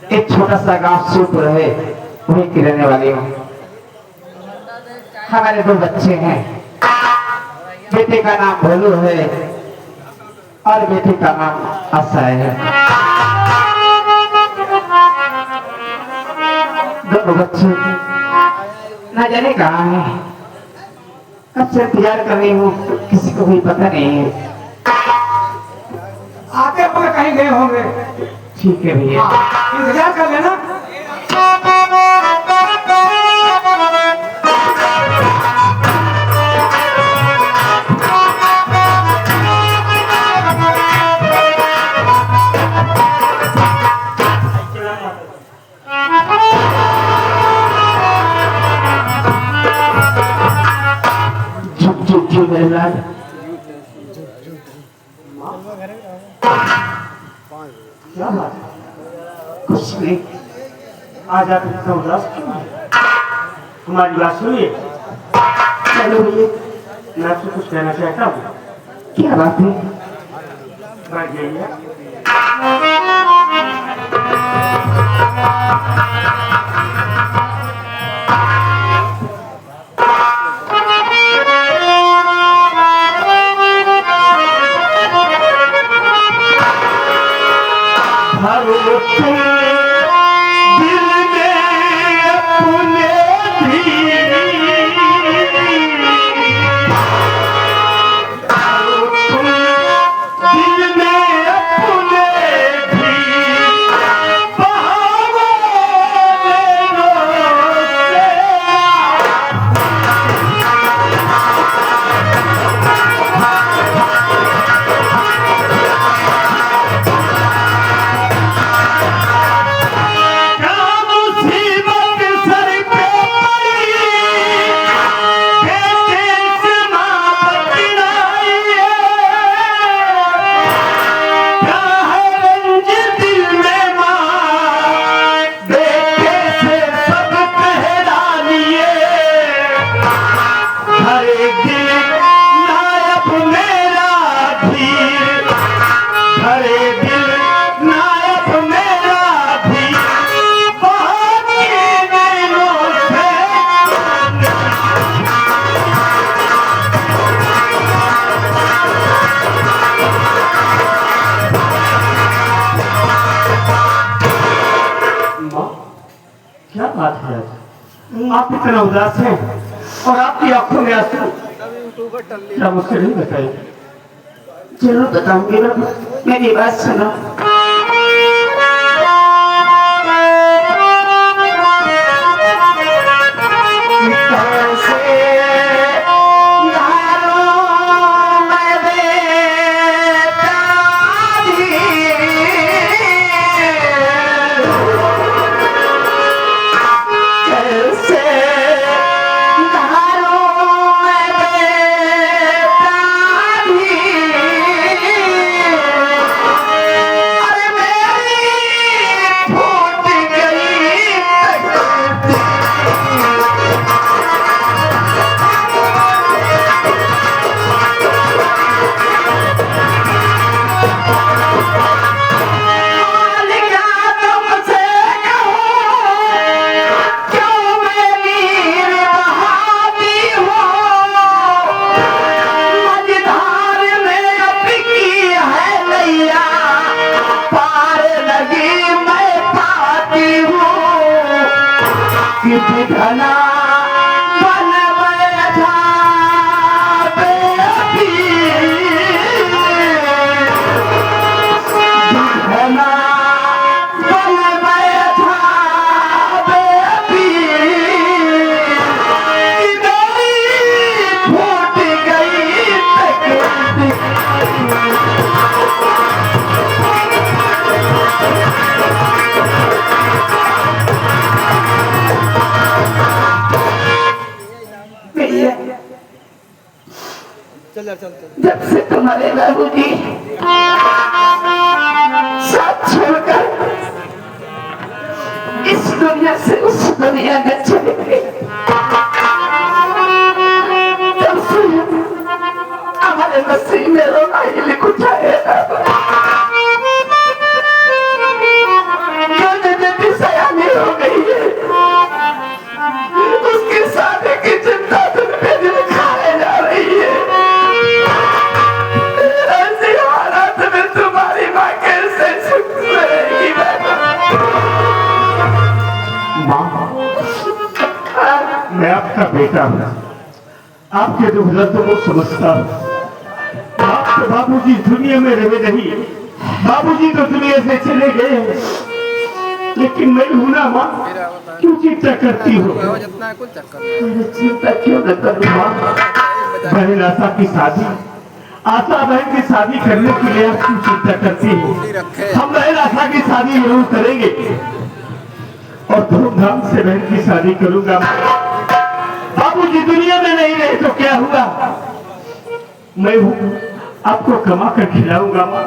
एक छोटा सा गांव सूपुर है, वहीं की रहने वाली हूँ। हमारे 2 बच्चे हैं। बेटे का नाम भोलू है और बेटी का नाम आशा है। दोनों बच्चे ना जाने कहाँ है, कब से इंतजार कर रही हूँ, किसी को भी पता नहीं है। आते हुए कहीं गए होंगे। ठीक है भैया, इंतजार कर लेना। झुक झुक झुक मेरे लाल। क्या बात है? कुछ नहीं। आज आप इतना उदास क्यों हैं? हमारी बात सुनिए। चलो भैया, मैं आपसे कुछ कहना चाहता हूँ। क्या बात है? बैठ जाइए। क्या बात है? आप इतना उदास हैं और आपकी आंखों में आंसू। क्या मुझसे नहीं बताइए? जरूर बताऊंगी ना, मेरी बात सुनो। जब से तुम्हारे बाबूजी साथ छोड़कर इस दुनिया से उस दुनिया में चले गए, तब से हमारे नसीब में रोना ही लिख उठाया। का बेटा हूँ, आपके दुख दर्द को समझता हूँ। आपके बाबूजी दुनिया में रहे नहीं, बाबूजी तो दुनिया से चले गए, लेकिन मैं हूं ना माँ, क्यों चिंता करती हो? चिंता क्यों न करूं माँ? बहन आशा की शादी, आशा बहन की शादी करने के लिए आप क्यों चिंता करती हो? हम बहन आशा की शादी जरूर करेंगे और धूमधाम से बहन की शादी करूंगा। बाबूजी दुनिया में नहीं रहे तो क्या हुआ, मैं हूं, आपको कमा कर खिलाऊंगा माँ।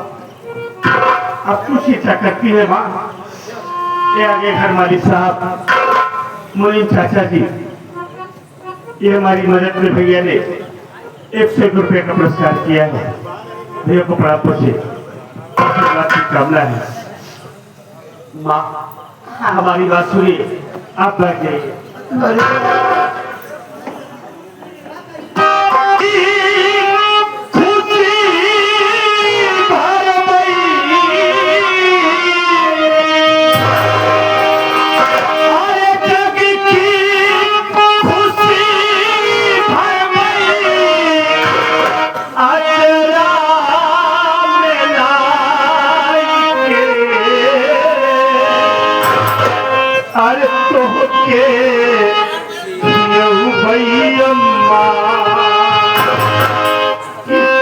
आप क्यों चिंता करती है माँ? ये आगे घर मालिक साहब, मुनीम चाचा जी, ये हमारी मदद में भैया ने 101 रुपये का पुरस्कार किया है। भैया को बड़ा पूछे आशीर्वाद की कामना है। माँ हमारी बात सुनिए, आप बैठ जाइए। अरे तो के भैयम्मा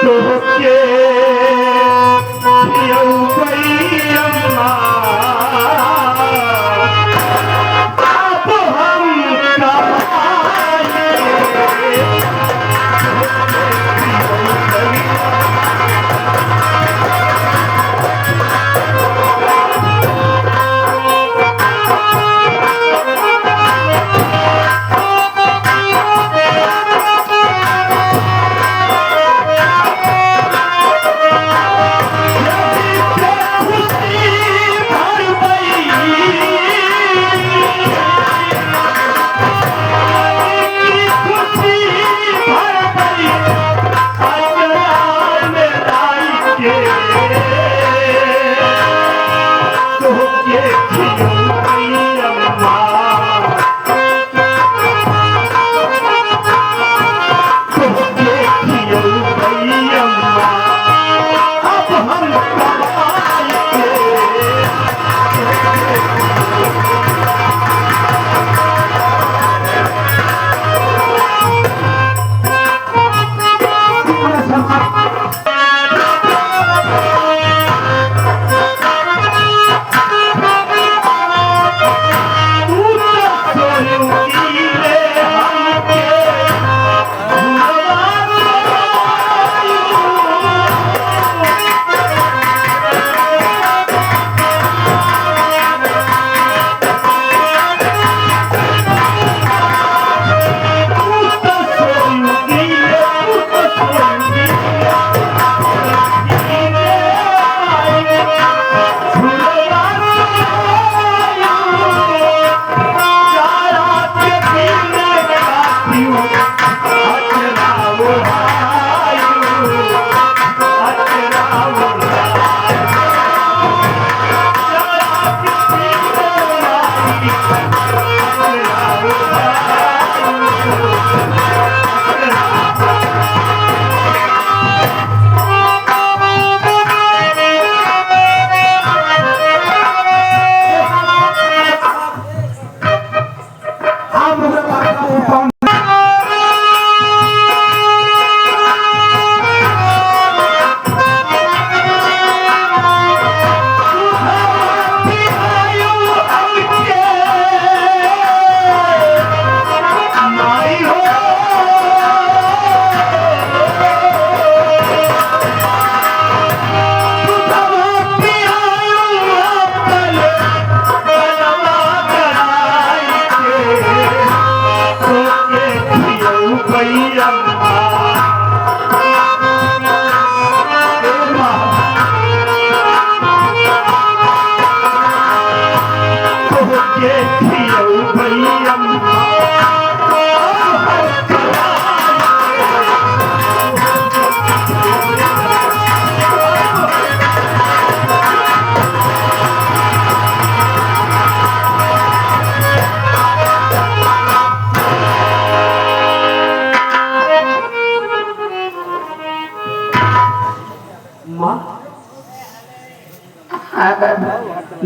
तो के भैयम्मा अब हम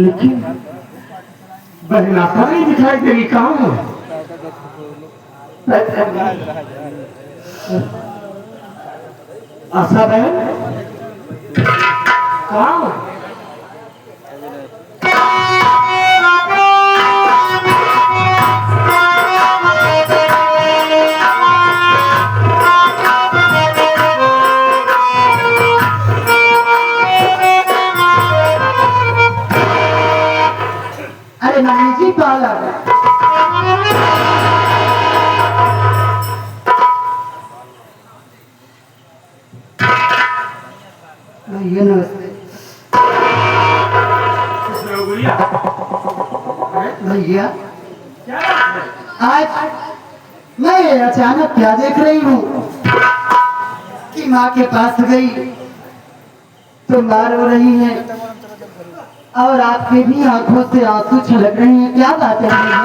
लेकिन बहन आशा नहीं दिखाई दे रही, कहाँ है? आशा बहन कहाँ है? अरे नानी जी पालक भैया नमस्ते। गुड़िया भैया क्या बात है? आज मैं ये अचानक क्या देख रही हूँ कि माँ के पास गई तो माँ रो रही है और आपके भी आंखों से आंसू छलक रहे हैं। क्या बात है भैया,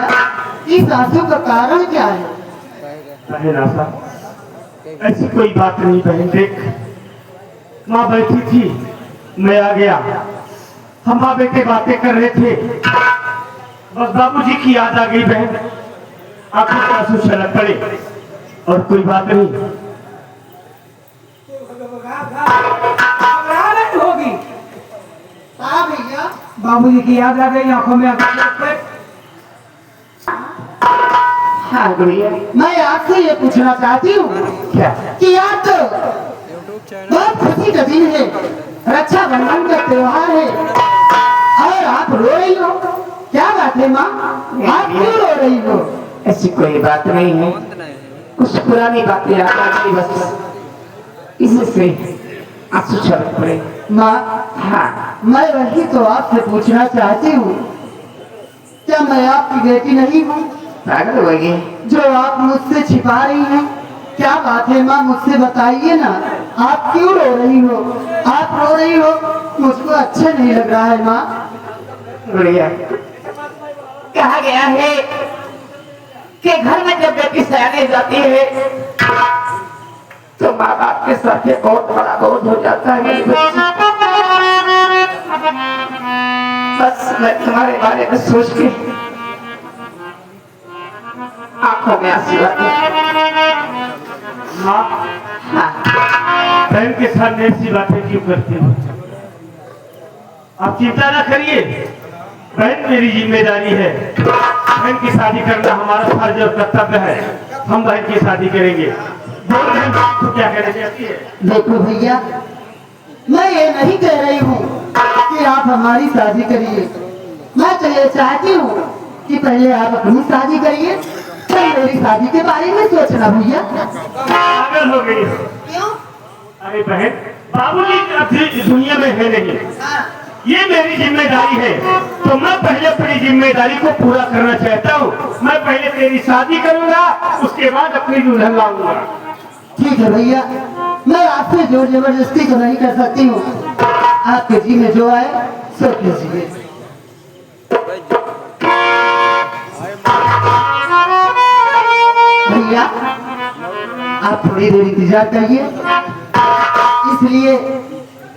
इस आंसू का कारण क्या है? बहन आशा ऐसी कोई बात नहीं बहन, देख माँ बैठी थी, मैं आ गया, हम माँ बेटे बातें कर रहे थे, बस बाबूजी की याद आ गई बहन, आंखों से आंसू छलक पड़े और कोई बात नहीं। होगी हाँ भैया, बाबूजी की याद आ गई, आंखों में आंखें लग गए। हाँ गुड़िया, मैं आपसे ये पूछना चाहती हूँ क्या? कि आज तो बहुत खुशी का दिन है, रक्षाबंधन का त्योहार है और आप रो रही हो, क्या बात है माँ, आप क्यों रो रही हो? ऐसी कोई बात नहीं है, कुछ पुरानी बातें याद आ गई बस, इससे आंसू छलक पड़े। माँ हाँ मैं वही तो आपसे पूछना चाहती हूँ, क्या मैं आपकी बेटी नहीं हूँ पागल हो गई। जो आप मुझसे छिपा रही हैं? क्या बात है माँ, मुझसे बताइए ना, आप क्यों रो रही हो? आप रो रही हो, मुझको अच्छा नहीं लग रहा है माँ। गुड़िया, कहा गया है कि घर में जब बेटी सयाने जाती है तो माँ बाप के साथ एक बहुत बड़ा बोझ हो जाता है। बस मैं तुम्हारे बारे में सोच के आंखों में आंसू आते। माँ हाँ बहन के सामने ऐसी बातें क्यों करती हो? आप चिंता ना करिए, बहन मेरी जिम्मेदारी है, बहन की शादी करना हमारा फर्ज और कर्तव्य है, हम बहन की शादी करेंगे। बोल बहन तो क्या कहना चाहती है? देखो भैया, मैं ये नहीं कह रही हूँ कि आप हमारी शादी करिए, मैं तो ये चाहती हूँ कि पहले आप अपनी शादी करिए, फिर मेरी शादी के बारे में सोचना भैया। पागल हो गई हो? क्यों? अरे बहन, बाबूजी अभी दुनिया में है नहीं, ये मेरी जिम्मेदारी है, तो मैं पहले अपनी जिम्मेदारी को पूरा करना चाहता हूँ। मैं पहले तेरी शादी करूंगा, उसके बाद अपनी दुल्हन लाऊंगा। ठीक है भैया, मैं आपसे जोर जबरदस्ती तो नहीं कर सकती हूँ, आपके जी में जो आए सो कीजिए। भैया आप थोड़ी देर इंतजार करिए, इसलिए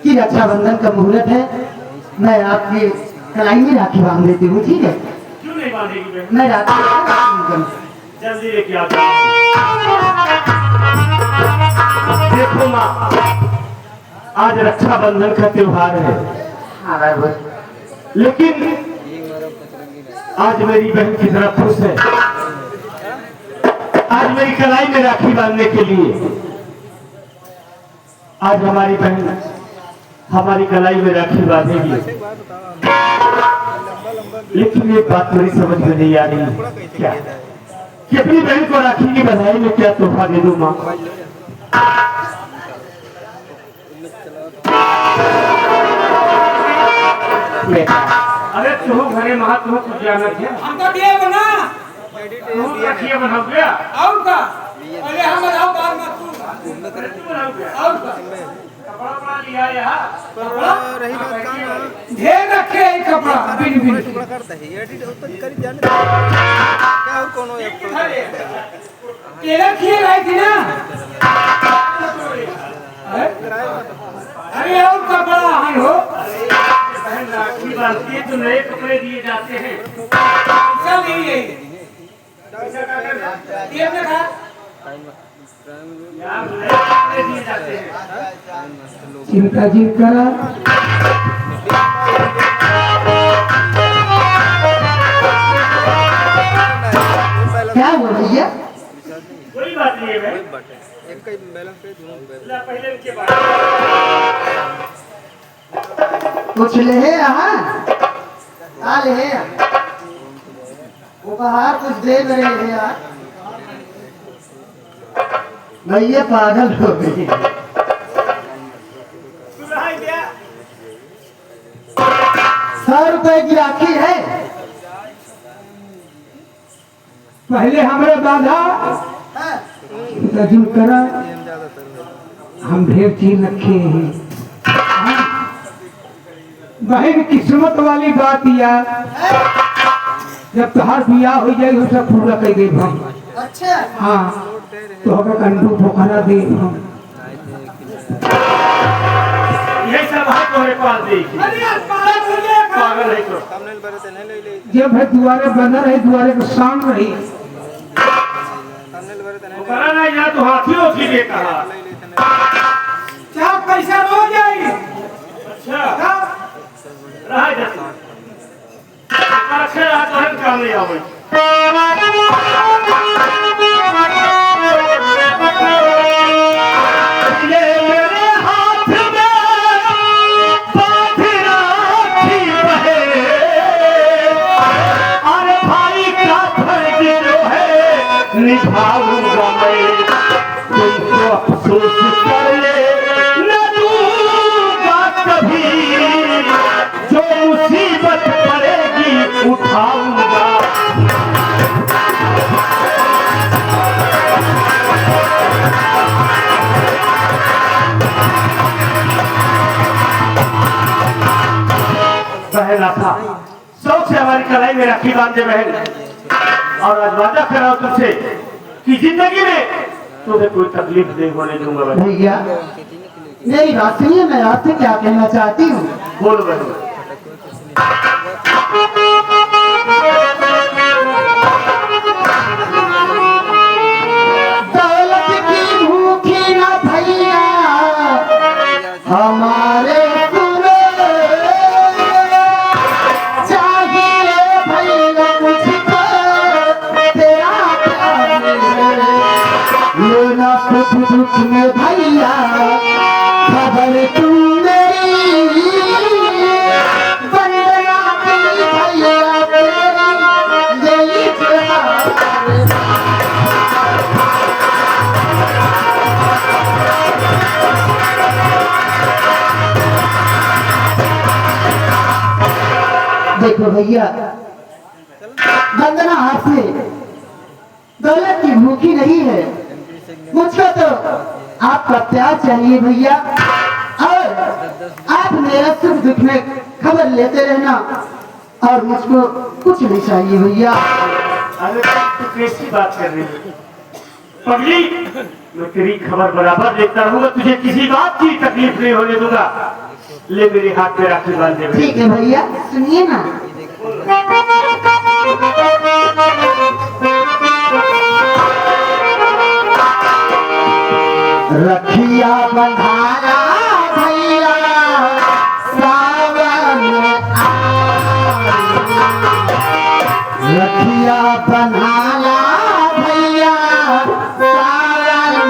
कि रक्षाबंधन का मुहूर्त है, मैं आपके कलाई में राखी बांध देती हूँ, ठीक है? क्यों नहीं बांधेगी बहन? मैं राखी जल्दी लेके आ जाओ। देखो माँ, आज रक्षाबंधन का त्योहार है, हाँ बाबू, लेकिन आज मेरी बहन की तरह खुश है, आज मेरी कलाई में राखी बांधने के लिए, आज हमारी बहन हमारी कलाई में राखी बांधेगी। लेकिन ये बात मेरी समझ में नहीं आ रही, क्या कि अपनी बहन को राखी की बधाई में क्या तोहफा दे दूं माँ? बेटा अरे तुम घरे महा तुम कुछ जाना है, हमको दिए बना तुम राखी बना गया और का अरे हम बताओ बात मत तू और का कपड़ा बना लिया यहाँ रही बात काम ढेर रखे है कपड़ा बिन बिन टुकड़ा करता है एडिट होता करी जाने क्या और कौन हो तेरा खिए रही थी ना अरे और कपड़ा है हो राखी बांधती है तो नए कपड़े दिए जाते हैं। चलिए ये देखा यार नए कपड़े दिए जाते हैं। चिंता जिन करा क्या हुआ भैया? कोई बात नहीं है भाई। एक का बैलेंस पे दोनों ला पहले उनके बाद कुछ ले है यहाँ आ ले है उपहार कुछ दे रहे हैं यार। भैया पागल हो गई। सुनाई दिया 100 रुपए की राखी है। पहले हमरे बाधा हाँ, चिंता जिन करा हम ढेर चीज रखे हैं। बहन किस्मत वाली बात यार, जब तुहार बियाह हो जाए वो सब पूरा कर दे हम। अच्छा हाँ तो हमें अंडू पोखरा दे हम। यही सब है तुम्हारे पास देखिए। अरे यार पागल हो गया का पागल है तो सामने बरे ते नहीं ले ले जब है दुआरे बंधा रही दुआरे को शान रही। सामने बरे ते नहीं करा ना यहाँ तो हाथी होती दे कहा। ले ले तने क्या पैसा हो जाएगी अच्छा हाँ? रहा जाता अच्छे रहा तो हम काम नहीं आवे। ये मेरे हाथ में बांध राखी बहे, अरे भाई का फर्ज जो है निभाऊंगा मैं। तुमको अफसोस कर ले न दूंगा कभी, जो मुसीबत पड़ेगी उठाऊंगा। बहन था शौक से हमारी कलाई में राखी बांधे बहन, और आज वादा कराओ तुझसे कि जिंदगी में तुम्हें कोई तकलीफ नहीं होने दूंगा बहन। भैया मेरी बात सुनिए, मैं आपसे क्या कहना चाहती हूँ। बोलो बहन। दौलत की भूखी न भैया हमारे सुनो, चाहिए भैया मुझको तेरा प्यार लेना सुख दुख में भैया खबर तुम मेरी वंदना की भैया तेरी यही जवाब। देखो भैया वंदना आपसे दौलत की भूखी नहीं है, मुझको तो आपका प्यार चाहिए भैया, और आप मेरा सुख दुख में खबर लेते रहना, और मुझको कुछ नहीं चाहिए भैया। अरे तू कैसी बात कर रही है पगली? मैं तेरी खबर बराबर देखता रहूंगा, तुझे किसी बात की तकलीफ नहीं होने दूंगा। ले मेरे हाथ में राखी बांध दे। ठीक है भैया सुनिए ना। रखिया बंधारा भैया सावन आए, रखिया बंधारा भैया सावन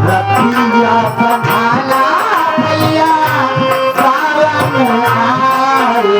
रखिया बंधारा भैया सावन आए,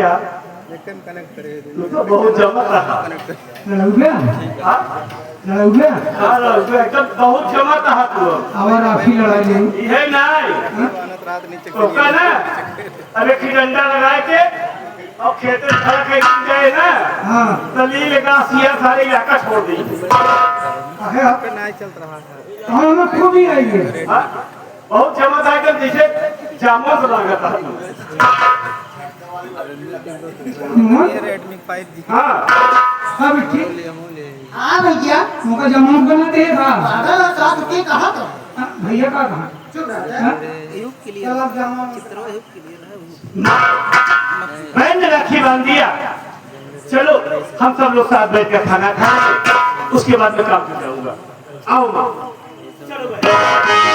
क्या एकदम कनेक्ट करे तू तो बहुत जमा रहा लड़ा गया हाँ लड़ा गया हाँ तू एकदम बहुत जमा रहा तू और आप ही लड़ाई ले ये नहीं अनंत रात नीचे तो का ना अरे की डंडा लगा के और खेत में खड़ा के जाए ना हाँ दलील का सिया सारी इलाका छोड़ दी है आप पे नहीं चल रहा है हाँ में खूब ही आई है हाँ? बहुत जमा था एकदम जैसे जामुन लगा था ये रेडमी 5G हाँ सब ठीक ले हम ले हाँ भैया उनका जमानत बना दे था साथ के कहा था भैया का कहा चुप रहा युग के लिए चल आप जमानत चित्रों युग के लिए है बहन ने राखी बांध दिया चलो हम सब लोग साथ बैठ कर खाना खाएंगे उसके बाद मैं काम कर जाऊंगा आओ माँ चलो भाई